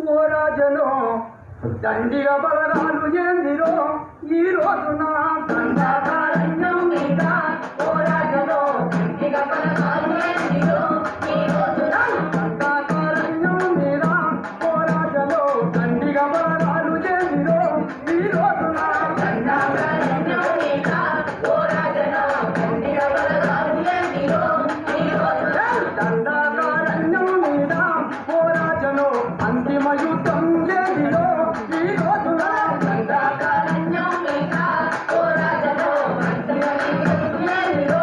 ఓ రాజను దండిగా బలరాలు ఏందిరో ఈ రోజున దండాకారణ్యం మీద ఓ రాజను దండిగా బలరాలు ఏందిరో ఈ రోజున దండాకారణ్యం మీద ఓ రాజను దండిగా బలరాలు ఏందిరో ఈ రోజున దండాకారణ్యం మీద ఓ రాజను దండిగా బలరాలు ఏందిరో ఈ రోజున దండాకారణ్యం మీద ఓ రాజను అంతిమ యుద్ధం ఏందిరో ఈ రోజున దండాకారణ్యం మీద ఓ రాజను అంతిమ యుద్ధం ఏందిరో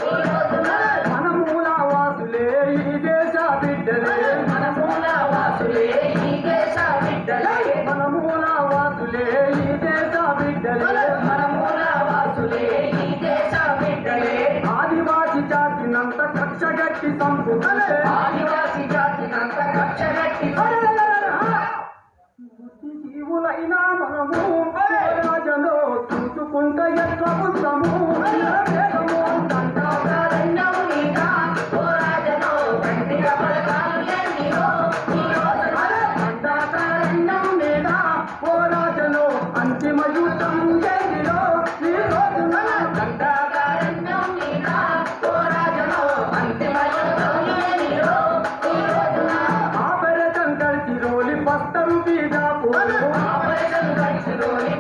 ఈ రోజున మనమూల వాసులే ఈ దేశ బిడ్డలే మనమూల వాసులే ఈ దేశ బిడ్డలే మనమూల వాసులే ఈ దేశ బిడ్డలే మనమూల వాసులే ఈ దేశ బిడ్డలే ఆదివాసి జాతినంత కక్షగట్టి సంపుతలే ఆదివాసి జాతినంత కక్షగట్టి జీవులైనా మనము రాజలో చూసుకుంట ఎట్లా పుస్తము దండాకారణ్యం మీద ఓ రాజను దండిగా బలరాలు ఏందిరో ఈ రోజున దండాకారణ్యం మీద ఓ రాజను అంతిమ యుద్ధం ఏందిరో ఈ రోజున దండాకారణ్యం మీద ఓ రాజను అంతిమ యుద్ధం ఏందిరో ఈ రోజున ఆపరేషన్ కలిసి రోలి పస్తరు బీజాపు ఆపరేషన్ కలిసి రోలి